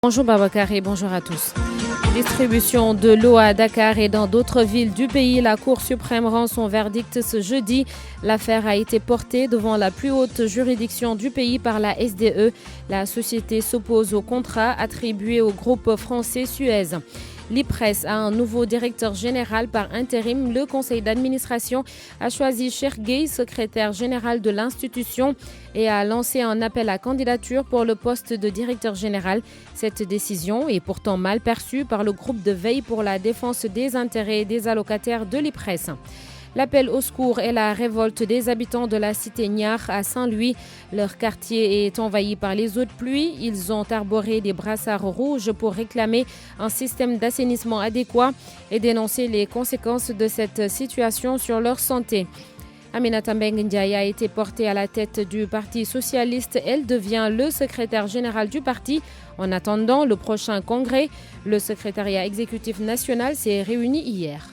Bonjour Babacar et bonjour à tous. Distribution de l'eau à Dakar et dans d'autres villes du pays, la Cour suprême rend son verdict ce jeudi. L'affaire a été portée devant la plus haute juridiction du pays par la SDE. La société s'oppose au contrat attribué au groupe français Suez. L'IPRES a un nouveau directeur général par intérim. Le conseil d'administration a choisi Cheikh Gueye, secrétaire général de l'institution, et a lancé un appel à candidature pour le poste de directeur général. Cette décision est pourtant mal perçue par le groupe de veille pour la défense des intérêts des allocataires de l'IPRES. L'appel au secours et la révolte des habitants de la cité Niar à Saint-Louis. Leur quartier est envahi par les eaux de pluie. Ils ont arboré des brassards rouges pour réclamer un système d'assainissement adéquat et dénoncer les conséquences de cette situation sur leur santé. Aminata Mbengue Ndiaye a été portée à la tête du Parti socialiste. Elle devient le secrétaire général du parti. En attendant le prochain congrès, le secrétariat exécutif national s'est réuni hier.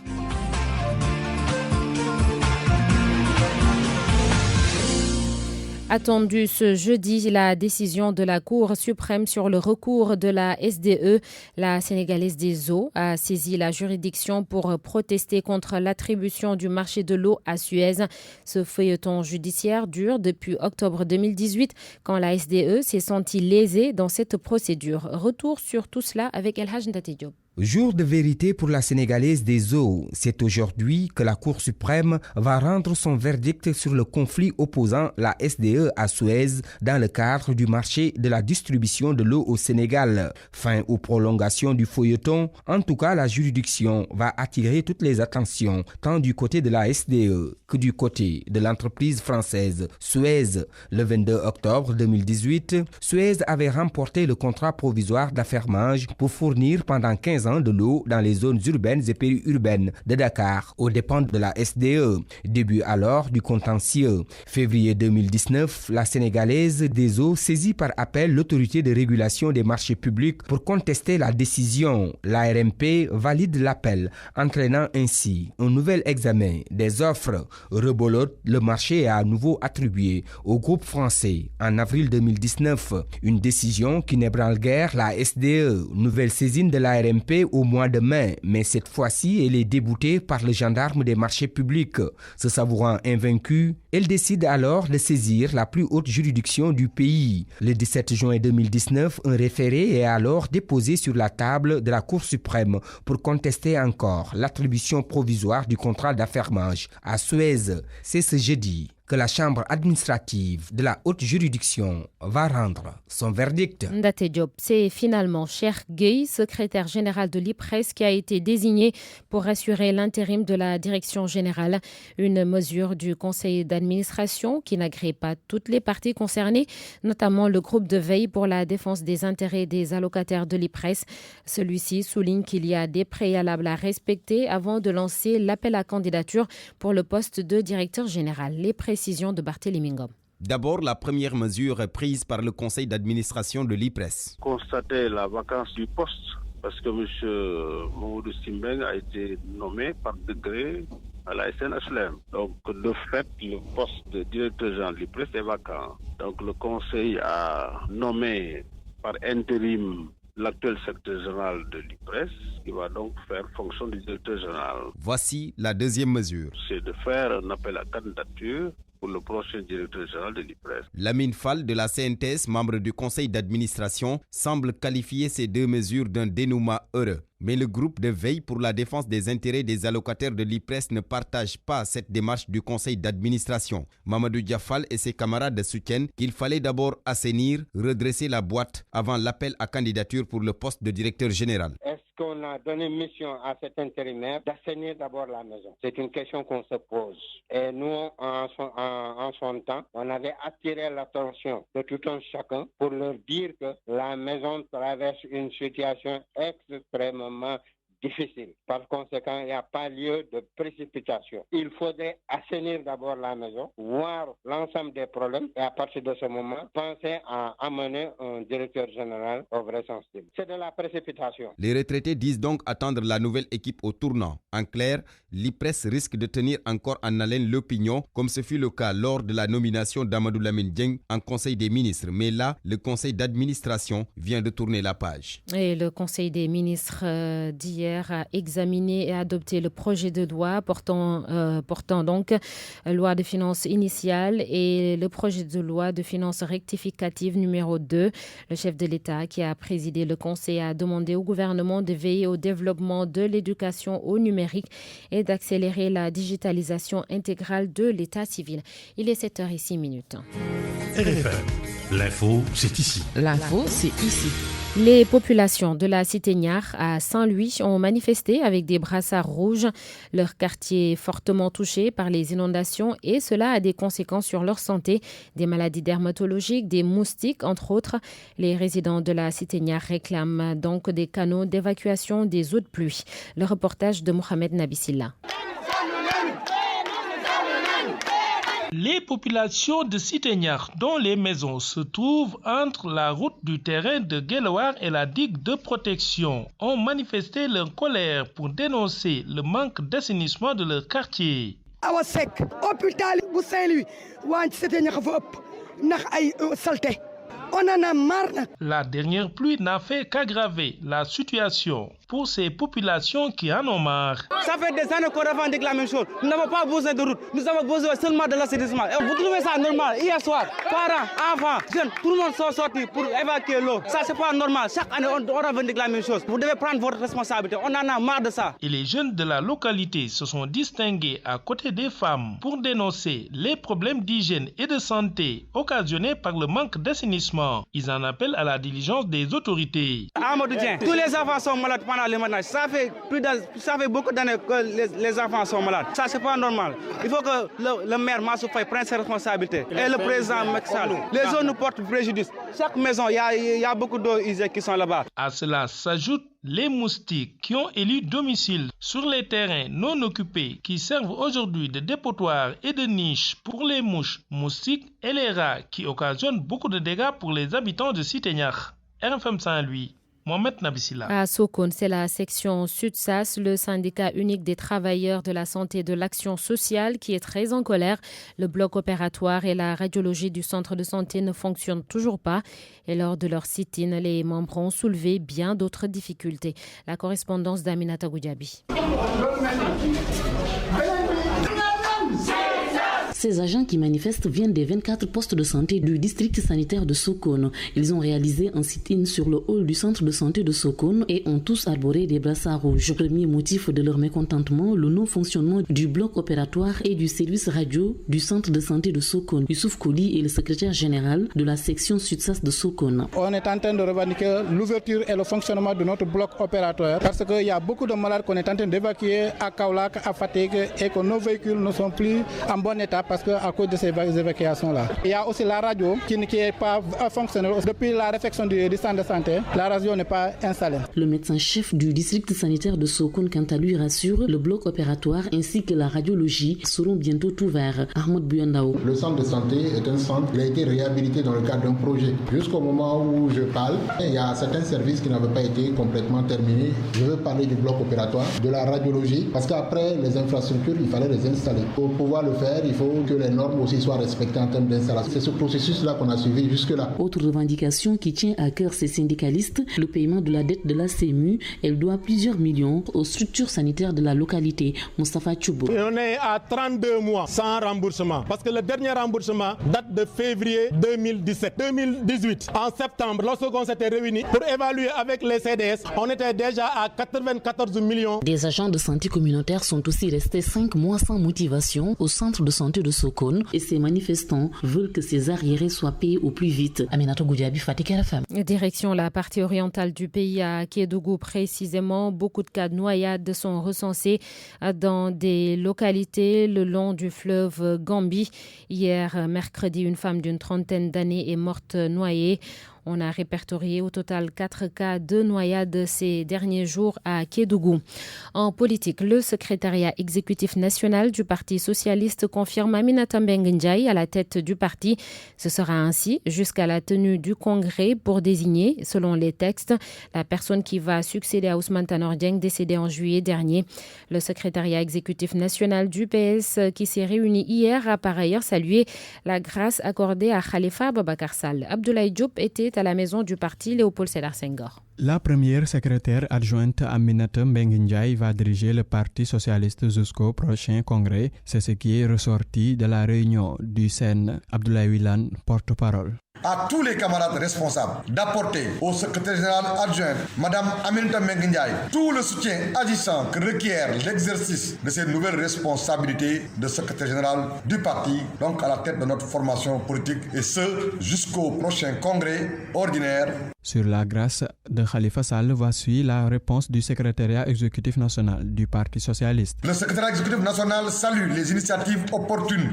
Attendue ce jeudi, la décision de la Cour suprême sur le recours de la SDE, la Sénégalaise des eaux, a saisi la juridiction pour protester contre l'attribution du marché de l'eau à Suez. Ce feuilleton judiciaire dure depuis octobre 2018, quand la SDE s'est sentie lésée dans cette procédure. Retour sur tout cela avec El Hadj Ndate Diop. Jour de vérité pour la Sénégalaise des eaux. C'est aujourd'hui que la Cour suprême va rendre son verdict sur le conflit opposant la SDE à Suez dans le cadre du marché de la distribution de l'eau au Sénégal. Fin aux prolongations du feuilleton, en tout cas la juridiction va attirer toutes les attentions, tant du côté de la SDE que du côté de l'entreprise française Suez. Le 22 octobre 2018, Suez avait remporté le contrat provisoire d'affermage pour fournir pendant 15 ans de l'eau dans les zones urbaines et périurbaines de Dakar, aux dépens de la SDE. Début alors du contentieux. Février 2019, la Sénégalaise des eaux saisit par appel l'autorité de régulation des marchés publics pour contester la décision. L'ARMP valide l'appel, entraînant ainsi un nouvel examen des offres. Rebolote, le marché est à nouveau attribué au groupe français en avril 2019. Une décision qui n'ébranle guère la SDE. Nouvelle saisine de l'ARMP au mois de mai, mais cette fois-ci, elle est déboutée par le gendarme des marchés publics. Se savourant invaincue, elle décide alors de saisir la plus haute juridiction du pays. Le 17 juin 2019, un référé est alors déposé sur la table de la Cour suprême pour contester encore l'attribution provisoire du contrat d'affermage à Suez. C'est ce jeudi que la chambre administrative de la haute juridiction va rendre son verdict. Ndate Diop, c'est finalement Cheikh Gueye, secrétaire général de l'IPRES, qui a été désigné pour assurer l'intérim de la direction générale. Une mesure du conseil d'administration qui n'agrée pas toutes les parties concernées, notamment le groupe de veille pour la défense des intérêts des allocataires de l'IPRES. Celui-ci souligne qu'il y a des préalables à respecter avant de lancer l'appel à candidature pour le poste de directeur général. Les précisions de Barthélémy Ngom. D'abord, la première mesure prise par le conseil d'administration de l'IPRES. Constater la vacance du poste parce que M. Mamoudou Simbeng a été nommé par décret à la SNHLM. Donc, de fait, le poste de directeur général de l'IPRES est vacant. Donc, le conseil a nommé par intérim l'actuel secrétaire général de l'IPRES, qui va donc faire fonction du directeur général. Voici la deuxième mesure. C'est de faire un appel à candidature pour le prochain directeur général de l'IPRES. Lamine Fall de la CNTS, membre du conseil d'administration, semble qualifier ces deux mesures d'un dénouement heureux. Mais le groupe de veille pour la défense des intérêts des allocataires de l'IPRES ne partage pas cette démarche du conseil d'administration. Mamadou Diafal et ses camarades soutiennent qu'il fallait d'abord assainir, redresser la boîte avant l'appel à candidature pour le poste de directeur général. Est-ce qu'on a donné mission à cet intérimaire d'assainir d'abord la maison? C'est une question qu'on se pose. Et nous, en son temps, on avait attiré l'attention de tout un chacun pour leur dire que la maison traverse une situation extrêmement difficile. Par conséquent, il n'y a pas lieu de précipitation. Il faudrait assainir d'abord la maison, voir l'ensemble des problèmes et à partir de ce moment, penser à amener un directeur général au vrai sens du terme. C'est de la précipitation. Les retraités disent donc attendre la nouvelle équipe au tournant. En clair, l'IPRES risque de tenir encore en haleine l'opinion, comme ce fut le cas lors de la nomination d'Amadou Lamine Dieng en Conseil des ministres. Mais là, le Conseil d'administration vient de tourner la page. Et le Conseil des ministres d'hier a examiné et adopté le projet de loi portant donc loi de finances initiale et le projet de loi de finances rectificative numéro 2. Le chef de l'État qui a présidé le Conseil a demandé au gouvernement de veiller au développement de l'éducation au numérique et d'accélérer la digitalisation intégrale de l'État civil. Il est 7h06. RFM, l'info, c'est ici. L'info, c'est ici. Les populations de la cité Niar à Saint-Louis ont manifesté avec des brassards rouges. Leur quartier est fortement touché par les inondations et cela a des conséquences sur leur santé, des maladies dermatologiques, des moustiques entre autres. Les résidents de la cité Niar réclament donc des canaux d'évacuation des eaux de pluie. Le reportage de Mohamed Nabissilla. Les populations de Cité Niar, dont les maisons se trouvent entre la route du terrain de Guelewar et la digue de protection, ont manifesté leur colère pour dénoncer le manque d'assainissement de leur quartier. Awa Seck hôpital bu Saint-Louis waa Cité Niar fa ëpp ndax ay saleté. On en a marre. La dernière pluie n'a fait qu'aggraver la situation pour ces populations qui en ont marre. Ça fait des années qu'on revendique la même chose. Nous n'avons pas besoin de route, nous avons besoin seulement de l'assainissement. Vous trouvez ça normal? Hier soir, parents, enfants, jeunes, tout le monde sont sortis pour évacuer l'eau. Ça, c'est pas normal. Chaque année, on revendique la même chose. Vous devez prendre votre responsabilité. On en a marre de ça. Et les jeunes de la localité se sont distingués à côté des femmes pour dénoncer les problèmes d'hygiène et de santé occasionnés par le manque d'assainissement. Ils en appellent à la diligence des autorités. Amadou Dieng, tous les enfants sont malades pendant les ménages. Ça fait beaucoup d'années que les enfants sont malades. Ça, c'est pas normal. Il faut que le maire Mansour Faye prenne ses responsabilités. Et le président Macky Sall. Les zones nous portent préjudice. Chaque maison, il y a beaucoup d'eau qui sont là-bas. À cela s'ajoutent les moustiques qui ont élu domicile sur les terrains non occupés qui servent aujourd'hui de dépotoir et de niche pour les mouches, moustiques et les rats qui occasionnent beaucoup de dégâts pour les habitants de Cité Niar. RFM Saint-Louis. Mohamed Nabissilla. À Sokone, c'est la section SUTSAS, le syndicat unique des travailleurs de la santé et de l'action sociale qui est très en colère. Le bloc opératoire et la radiologie du centre de santé ne fonctionnent toujours pas. Et lors de leur sit-in, les membres ont soulevé bien d'autres difficultés. La correspondance d'Aminata Goudiaby. Ces agents qui manifestent viennent des 24 postes de santé du district sanitaire de Sokone. Ils ont réalisé un sit-in sur le hall du centre de santé de Sokone et ont tous arboré des brassards rouges. Premier motif de leur mécontentement, le non-fonctionnement du bloc opératoire et du service radio du centre de santé de Sokone. Youssouf Kouli est le secrétaire général de la section SUTSAS de Sokone. On est en train de revendiquer l'ouverture et le fonctionnement de notre bloc opératoire parce qu'il y a beaucoup de malades qu'on est en train d'évacuer à Kaolack, à Fatick et que nos véhicules ne sont plus en bon état parce qu'à cause de ces évacuations-là. Il y a aussi la radio qui n'est pas fonctionnelle. Depuis la réfection du centre de santé, la radio n'est pas installée. Le médecin-chef du district sanitaire de Sokone, quant à lui, rassure, le bloc opératoire ainsi que la radiologie seront bientôt ouverts. Ahmed Bouyandao. Le centre de santé est un centre qui a été réhabilité dans le cadre d'un projet. Jusqu'au moment où je parle, il y a certains services qui n'avaient pas été complètement terminés. Je veux parler du bloc opératoire, de la radiologie, parce qu'après les infrastructures, il fallait les installer. Pour pouvoir le faire, il faut que les normes aussi soient respectées en termes d'installation. C'est ce processus-là qu'on a suivi jusque-là. Autre revendication qui tient à cœur ces syndicalistes, le paiement de la dette de la CMU. Elle doit plusieurs millions aux structures sanitaires de la localité. Moustapha Tchoubo. On est à 32 mois sans remboursement parce que le dernier remboursement date de février 2017. 2018, en septembre, lorsqu'on s'était réunis pour évaluer avec les CDS, on était déjà à 94 millions. Des agents de santé communautaire sont aussi restés 5 mois sans motivation au centre de santé de Sokone et ces manifestants veulent que ces arriérés soient payés au plus vite. Aminato Goudiaby, Fatick RFM. Direction la partie orientale du pays, à Kédougou précisément. Beaucoup de cas de noyades sont recensés dans des localités le long du fleuve Gambie. Hier, mercredi, une femme d'une 30aine d'années est morte noyée. On a répertorié au total 4 cas de noyade ces derniers jours à Kédougou. En politique, le secrétariat exécutif national du Parti socialiste confirme Aminata Mbengue Ndiaye à la tête du parti. Ce sera ainsi jusqu'à la tenue du congrès pour désigner, selon les textes, la personne qui va succéder à Ousmane Tanor Dieng, décédé en juillet dernier. Le secrétariat exécutif national du PS qui s'est réuni hier a par ailleurs salué la grâce accordée à Khalifa Aboubacar Sall. Abdoulaye Diop était à la maison du parti Léopold Sédar Senghor. La première secrétaire adjointe Aminata Mbengue Ndiaye va diriger le Parti socialiste jusqu'au prochain congrès. C'est ce qui est ressorti de la réunion du CEN. Abdoulaye Wilane, porte-parole. À tous les camarades responsables d'apporter au secrétaire général adjoint, Madame Aminata Mbengue Ndiaye, tout le soutien agissant que requiert l'exercice de ces nouvelles responsabilités de secrétaire général du parti, donc à la tête de notre formation politique, et ce, jusqu'au prochain congrès ordinaire. Sur la grâce de Khalifa Sall, voici la réponse du secrétariat exécutif national du Parti socialiste. Le secrétariat exécutif national salue les initiatives opportunes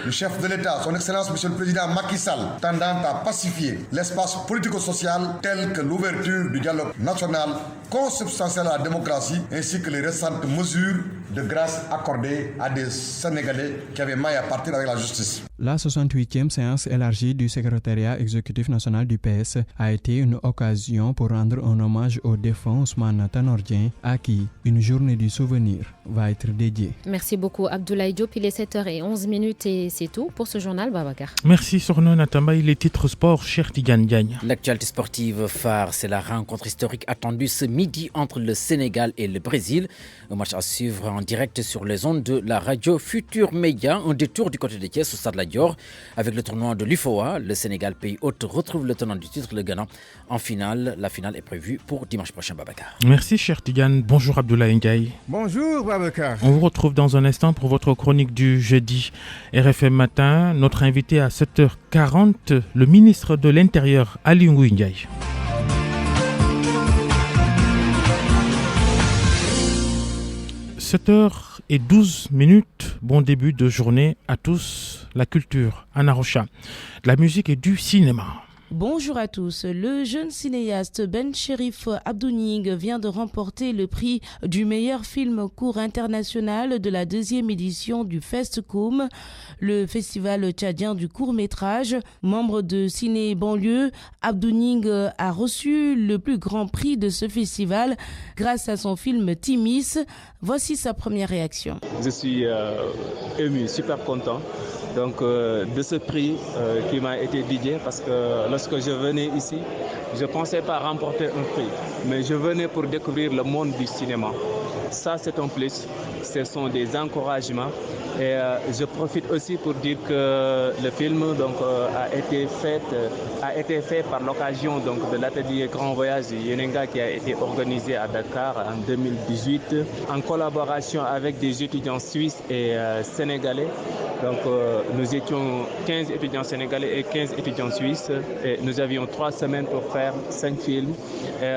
du chef de l'État, son Excellence Monsieur le Président Macky Sall, tendant à pacifier l'espace politico-social tel que l'ouverture du dialogue national consubstantiel à la démocratie ainsi que les récentes mesures de grâce accordées à des Sénégalais qui avaient maille à partir avec la justice. La 68e séance élargie du secrétariat exécutif national du PS a été une occasion pour rendre un hommage au défunt Ousmane Tanor Dieng, à qui une journée du souvenir va être dédiée. Merci beaucoup Abdoulaye Diop. Il est 7h11 et c'est tout pour ce journal, Babacar. Merci Sorno Natamba. Les titres sport, cher Tidiane Diagne. L'actualité sportive phare, c'est la rencontre historique attendue ce midi entre le Sénégal et le Brésil. Un match à suivre en direct sur les ondes de la radio Futur Média. Un détour du côté de Thiès au Stade Lat Dior. Avec le tournoi de l'UFOA, le Sénégal, pays hôte, retrouve le tenant du titre, le Ghana, en finale. La finale est prévue pour dimanche prochain, Babacar. Merci, cher Tidiane. Bonjour, Abdoulaye Ndiaye. Bonjour, Babacar. On vous retrouve dans un instant pour votre chronique du jeudi. RFM Matin, notre invité à 7h40, le ministre de l'Intérieur, Ali Ngouille Ndiaye. « 7h12, bon début de journée à tous. La culture, Anna Rocha, de la musique et du cinéma. Bonjour à tous. Le jeune cinéaste Ben Cherif Abdouning vient de remporter le prix du meilleur film court international de la 2e édition du FestCom, le festival tchadien du court-métrage. Membre de Ciné Banlieue, Abdouning a reçu le plus grand prix de ce festival grâce à son film Timis. Voici sa première réaction. Je suis ému, super content. Donc de ce prix qui m'a été dédié, parce que lorsque je venais ici, je ne pensais pas remporter un prix, mais je venais pour découvrir le monde du cinéma. Ça, c'est un plus, ce sont des encouragements. Et je profite aussi pour dire que le film a été fait par l'occasion de l'atelier Grand Voyage de Yenenga qui a été organisé à Dakar en 2018 en collaboration avec des étudiants suisses et sénégalais. Donc nous étions 15 étudiants sénégalais et 15 étudiants suisses et nous avions 3 semaines pour faire 5 films. Et,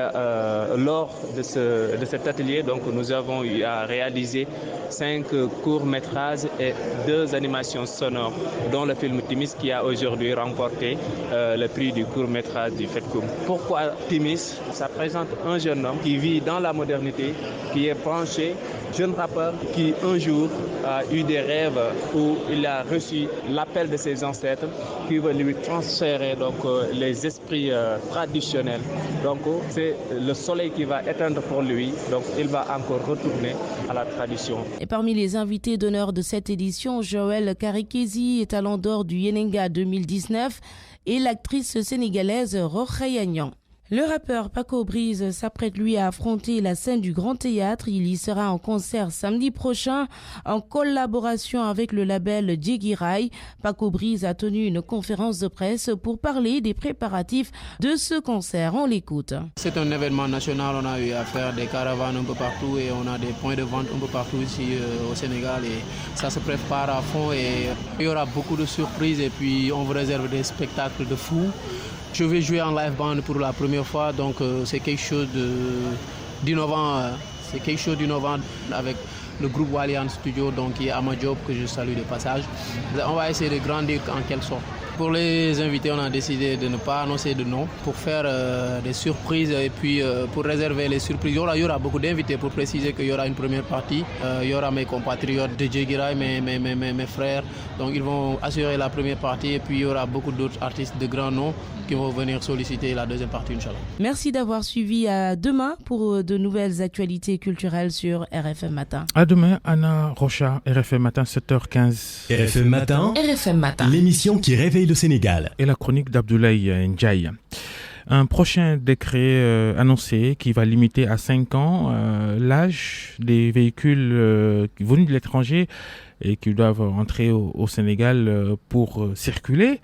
lors de cet atelier, donc, nous avons eu à réaliser 5 courts-métrages et 2 animations sonores, dont le film Timis qui a aujourd'hui remporté le prix du court-métrage du FestCom. Pourquoi Timis? Ça présente un jeune homme qui vit dans la modernité, qui est branché, jeune rappeur qui un jour a eu des rêves où il a reçu l'appel de ses ancêtres qui veut lui transférer les esprits traditionnels. Donc c'est le soleil qui va éteindre pour lui, donc il va encore retourner à la tradition. Et parmi les invités d'honneur de cette édition, Joël Karikezi, talent d'or du Yenenga 2019, et l'actrice sénégalaise Rokhaya Niang. Le rappeur Paco Briz s'apprête lui à affronter la scène du Grand Théâtre. Il y sera en concert samedi prochain en collaboration avec le label Djegui Rai. Paco Briz a tenu une conférence de presse pour parler des préparatifs de ce concert. On l'écoute. C'est un événement national. On a eu à faire des caravanes un peu partout et on a des points de vente un peu partout ici au Sénégal. Et ça se prépare à fond et il y aura beaucoup de surprises et puis on vous réserve des spectacles de fou. Je vais jouer en live band pour la première fois, donc c'est quelque chose d'innovant. C'est quelque chose d'innovant avec le groupe Walian Studio, donc qui est à ma job que je salue de passage. On va essayer de grandir en quelque sorte. Pour les invités, on a décidé de ne pas annoncer de nom pour faire des surprises et puis pour réserver les surprises. Il y aura beaucoup d'invités pour préciser qu'il y aura une première partie. Il y aura mes compatriotes de Djegirai, mes frères. Donc ils vont assurer la première partie et puis il y aura beaucoup d'autres artistes de grands noms qui vont venir solliciter la deuxième partie, Inch'Allah. Merci d'avoir suivi. À demain pour de nouvelles actualités culturelles sur RFM Matin. À demain, Anna Rocha, RFM Matin, 7h15. RFM Matin. RFM Matin. L'émission qui réveille le Sénégal. Et la chronique d'Abdoulaye Ndiaye. Un prochain décret annoncé qui va limiter à 5 ans l'âge des véhicules venus de l'étranger et qui doivent entrer au Sénégal pour circuler.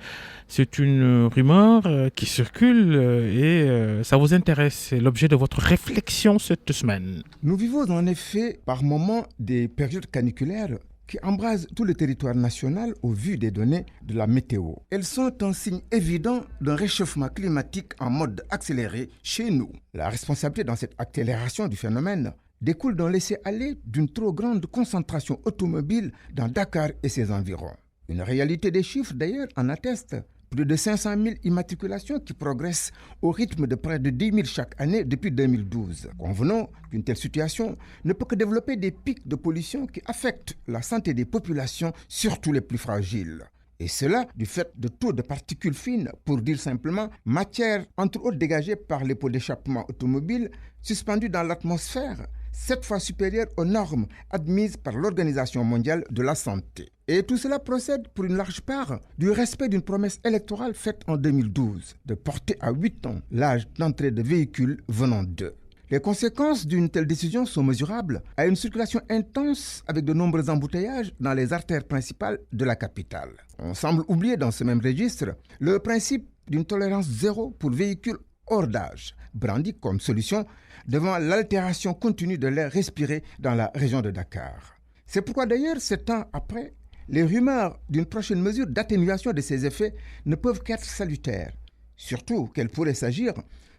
C'est une rumeur qui circule et ça vous intéresse. C'est l'objet de votre réflexion cette semaine. Nous vivons en effet par moments des périodes caniculaires qui embrasent tout le territoire national au vu des données de la météo. Elles sont un signe évident d'un réchauffement climatique en mode accéléré chez nous. La responsabilité dans cette accélération du phénomène découle d'un laisser-aller d'une trop grande concentration automobile dans Dakar et ses environs. Une réalité des chiffres d'ailleurs en atteste. Plus de 500 000 immatriculations qui progressent au rythme de près de 10 000 chaque année depuis 2012. Convenons qu'une telle situation ne peut que développer des pics de pollution qui affectent la santé des populations, surtout les plus fragiles. Et cela du fait de taux de particules fines, pour dire simplement matière entre autres dégagée par les pots d'échappement automobiles suspendus dans l'atmosphère, 7 fois supérieures aux normes admises par l'Organisation mondiale de la santé. Et tout cela procède pour une large part du respect d'une promesse électorale faite en 2012, de porter à 8 ans l'âge d'entrée de véhicules venant d'eux. Les conséquences d'une telle décision sont mesurables à une circulation intense avec de nombreux embouteillages dans les artères principales de la capitale. On semble oublier dans ce même registre le principe d'une tolérance zéro pour véhicules hors d'âge, brandi comme solution devant l'altération continue de l'air respiré dans la région de Dakar. C'est pourquoi d'ailleurs, 7 ans après, les rumeurs d'une prochaine mesure d'atténuation de ces effets ne peuvent qu'être salutaires, surtout qu'il pourrait s'agir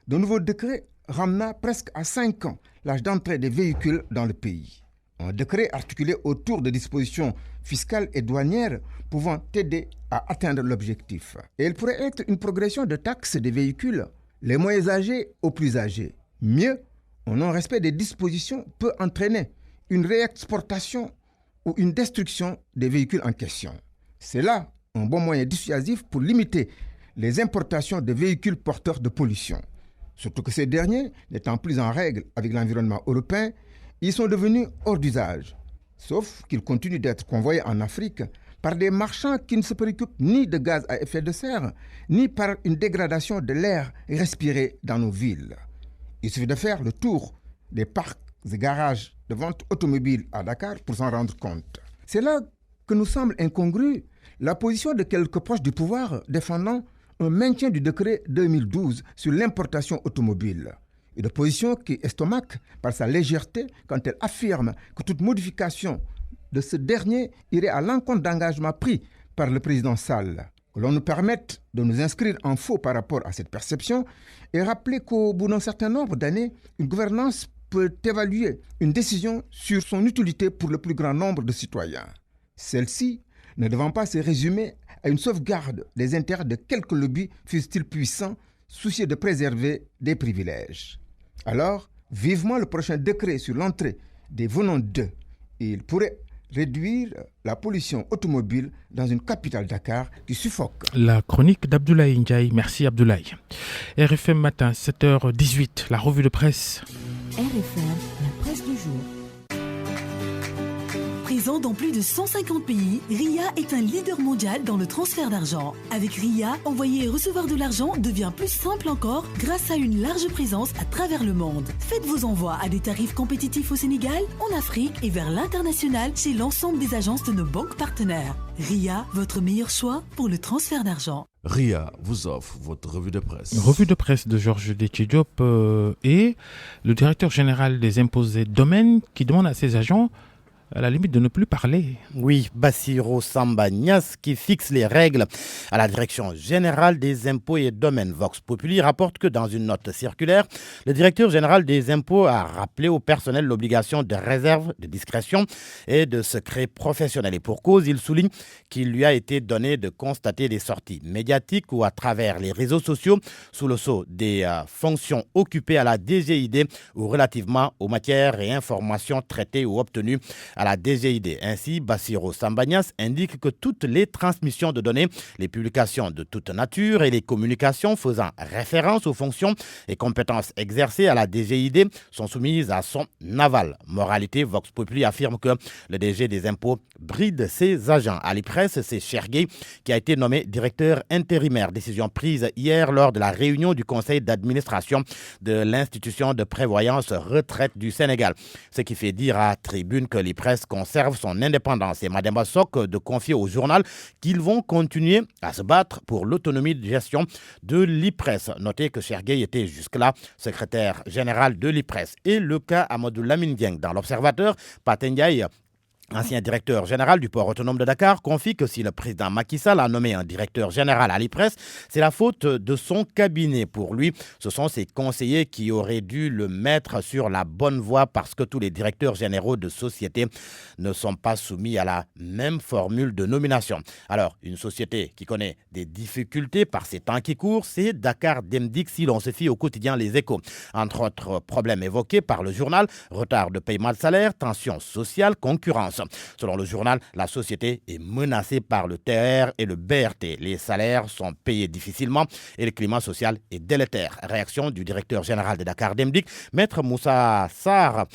d'un nouveau décret ramenant presque à 5 ans l'âge d'entrée des véhicules dans le pays. Un décret articulé autour de dispositions fiscales et douanières pouvant aider à atteindre l'objectif. Et il pourrait être une progression de taxes des véhicules, les moins âgés aux plus âgés. Mieux, un non-respect des dispositions peut entraîner une réexportation ou une destruction des véhicules en question. C'est là un bon moyen dissuasif pour limiter les importations de véhicules porteurs de pollution. Surtout que ces derniers, n'étant plus en règle avec l'environnement européen, ils sont devenus hors d'usage. Sauf qu'ils continuent d'être convoyés en Afrique par des marchands qui ne se préoccupent ni de gaz à effet de serre, ni par une dégradation de l'air respiré dans nos villes. Il suffit de faire le tour des parcs et garages de vente automobile à Dakar pour s'en rendre compte. C'est là que nous semble incongrue la position de quelques proches du pouvoir défendant un maintien du décret 2012 sur l'importation automobile. Une position qui estomaque par sa légèreté quand elle affirme que toute modification de ce dernier irait à l'encontre d'engagements pris par le président Sall. Que l'on nous permette de nous inscrire en faux par rapport à cette perception et rappeler qu'au bout d'un certain nombre d'années, une gouvernance peut évaluer une décision sur son utilité pour le plus grand nombre de citoyens. Celle-ci ne devant pas se résumer à une sauvegarde des intérêts de quelques lobbies, fussent-ils puissants, soucieux de préserver des privilèges. Alors, vivement le prochain décret sur l'entrée des venants d'eux. Il pourrait réduire la pollution automobile dans une capitale Dakar qui suffoque. La chronique d'Abdoulaye Ndiaye. Merci Abdoulaye. RFM Matin, 7h18, la revue de presse. RFM, la presse du jour. Présent dans plus de 150 pays, RIA est un leader mondial dans le transfert d'argent. Avec RIA, envoyer et recevoir de l'argent devient plus simple encore grâce à une large présence à travers le monde. Faites vos envois à des tarifs compétitifs au Sénégal, en Afrique et vers l'international chez l'ensemble des agences de nos banques partenaires. RIA, votre meilleur choix pour le transfert d'argent. RIA vous offre votre revue de presse. Revue de presse de Georges Déthié-Diop et le directeur général des impôts et domaines qui demande à ses agents à la limite de ne plus parler. Oui, Bassirou Samba Niasse qui fixe les règles à la Direction générale des impôts et domaines. Vox Populi rapporte que dans une note circulaire, le directeur général des impôts a rappelé au personnel l'obligation de réserve, de discrétion et de secret professionnel. Et pour cause, il souligne qu'il lui a été donné de constater des sorties médiatiques ou à travers les réseaux sociaux sous le sceau des fonctions occupées à la DGID ou relativement aux matières et informations traitées ou obtenues à la DGID. Ainsi, Bassirou Samba Niasse indique que toutes les transmissions de données, les publications de toute nature et les communications faisant référence aux fonctions et compétences exercées à la DGID sont soumises à son aval. Moralité, Vox Populi affirme que le DG des impôts bride ses agents. À l'IPRES, c'est Chergué qui a été nommé directeur intérimaire. Décision prise hier lors de la réunion du conseil d'administration de l'institution de prévoyance retraite du Sénégal. Ce qui fait dire à Tribune que l'IPRES conserve son indépendance et Mademba Sok de confier au journal qu'ils vont continuer à se battre pour l'autonomie de gestion de l'IPRES. Notez que Chergué était jusque-là secrétaire général de l'IPRES. Et le cas Amadou Lamine Dieng dans l'Observateur, Patendiaï, ancien directeur général du port autonome de Dakar, confie que si le président Macky Sall a nommé un directeur général à l'IPRES, c'est la faute de son cabinet. Pour lui, ce sont ses conseillers qui auraient dû le mettre sur la bonne voie parce que tous les directeurs généraux de sociétés ne sont pas soumis à la même formule de nomination. Alors, une société qui connaît des difficultés par ces temps qui courent, c'est Dakar Demdik si l'on se fie au quotidien Les Échos. Entre autres problèmes évoqués par le journal, retard de paiement de salaire, tensions sociales, concurrence. Selon le journal, la société est menacée par le TER et le BRT. Les salaires sont payés difficilement et le climat social est délétère. Réaction du directeur général de Dakar Demdik, Maître Moussa Sarr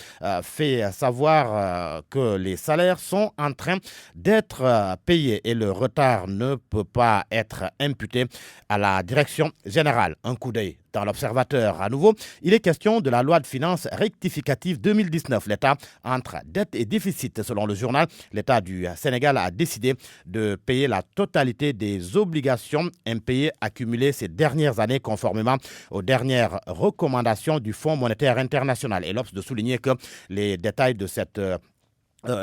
fait savoir que les salaires sont en train d'être payés et le retard ne peut pas être imputé à la direction générale. Un coup d'œil dans l'Observateur à nouveau. Il est question de la loi de finances rectificative 2019. L'État entre dette et déficit. Selon le journal, l'État du Sénégal a décidé de payer la totalité des obligations impayées accumulées ces dernières années conformément aux dernières recommandations du Fonds monétaire international. Et l'Obs de souligner que les détails de cette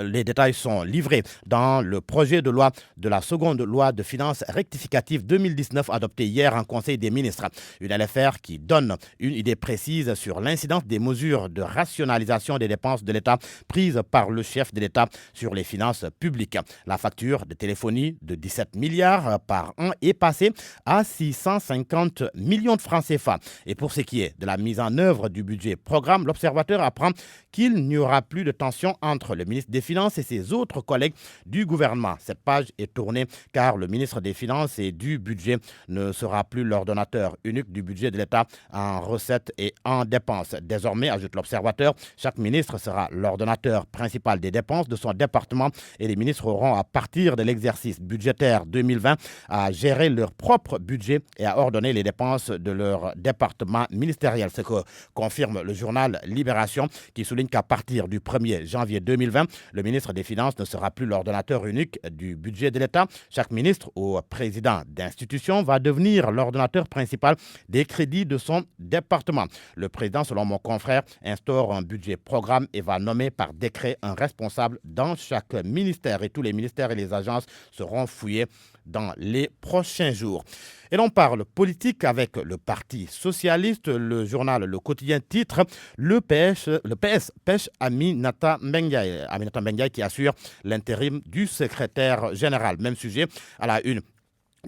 les détails sont livrés dans le projet de loi de la seconde loi de finances rectificative 2019 adoptée hier en Conseil des ministres. Une LFR qui donne une idée précise sur l'incidence des mesures de rationalisation des dépenses de l'État prises par le chef de l'État sur les finances publiques. La facture de téléphonie de 17 milliards par an est passée à 650 millions de francs CFA. Et pour ce qui est de la mise en œuvre du budget programme, l'Observateur apprend qu'il n'y aura plus de tension entre le ministre des Finances et ses autres collègues du gouvernement. Cette page est tournée car le ministre des Finances et du Budget ne sera plus l'ordonnateur unique du budget de l'État en recettes et en dépenses. Désormais, ajoute l'Observateur, chaque ministre sera l'ordonnateur principal des dépenses de son département et les ministres auront à partir de l'exercice budgétaire 2020 à gérer leur propre budget et à ordonner les dépenses de leur département ministériel. Ce que confirme le journal Libération qui souligne qu'à partir du 1er janvier 2020, le ministre des Finances ne sera plus l'ordonnateur unique du budget de l'État. Chaque ministre ou président d'institution va devenir l'ordonnateur principal des crédits de son département. Le président, selon mon confrère, instaure un budget programme et va nommer par décret un responsable dans chaque ministère. Et tous les ministères et les agences seront fouillés dans les prochains jours. Et l'on parle politique avec le Parti socialiste. Le journal Le Quotidien titre le PS pêche Aminata Mbengue. Aminata Mbengue qui assure l'intérim du secrétaire général. Même sujet à la une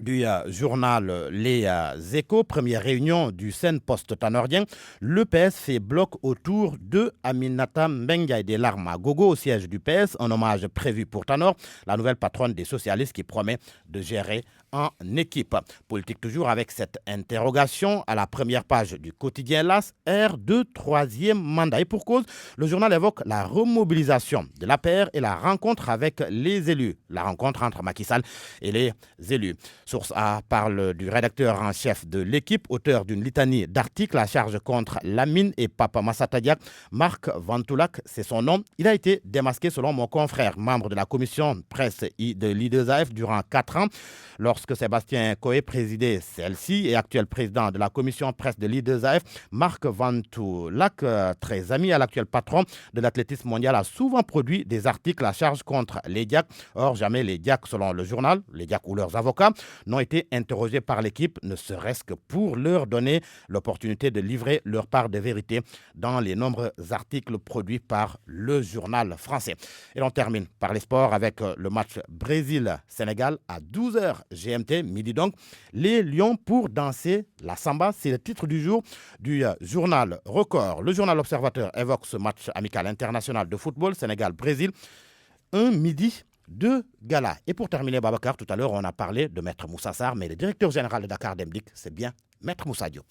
du journal Les Échos, première réunion du Seine-Post tanordien, le PS fait bloc autour de Aminata Mbengue. Des larmes à gogo au siège du PS, un hommage prévu pour Tanor, la nouvelle patronne des socialistes qui promet de gérer en équipe. Politique toujours avec cette interrogation à la première page du quotidien LAS, ère de troisième mandat. Et pour cause, le journal évoque la remobilisation de l'APR et la rencontre avec les élus, la rencontre entre Macky Sall et les élus. Source A parle du rédacteur en chef de l'équipe, auteur d'une litanie d'articles à charge contre Lamine et Papa Massata Diack. Marc Vantoulac, c'est son nom. Il a été démasqué selon mon confrère, membre de la commission presse de l'I2AF durant 4 ans. Lorsque Sébastien Coé présidait celle-ci et actuel président de la commission presse de l'I2AF, Marc Vantoulac, très ami à l'actuel patron de l'athlétisme mondial, a souvent produit des articles à charge contre les Diack. Or, jamais les Diack, selon le journal, les Diack ou leurs avocats, n'ont été interrogés par l'équipe, ne serait-ce que pour leur donner l'opportunité de livrer leur part de vérité dans les nombreux articles produits par le journal français. Et l'on termine par les sports avec le match Brésil-Sénégal à 12h GMT, midi donc. Les Lions pour danser la samba, c'est le titre du jour du journal Record. Le journal Observateur évoque ce match amical international de football Sénégal-Brésil. Un midi de gala. Et pour terminer, Babacar, tout à l'heure, on a parlé de Maître Moussa Sarr, mais le directeur général de Dakar Dem Dikk, c'est bien Maître Moussa Diop.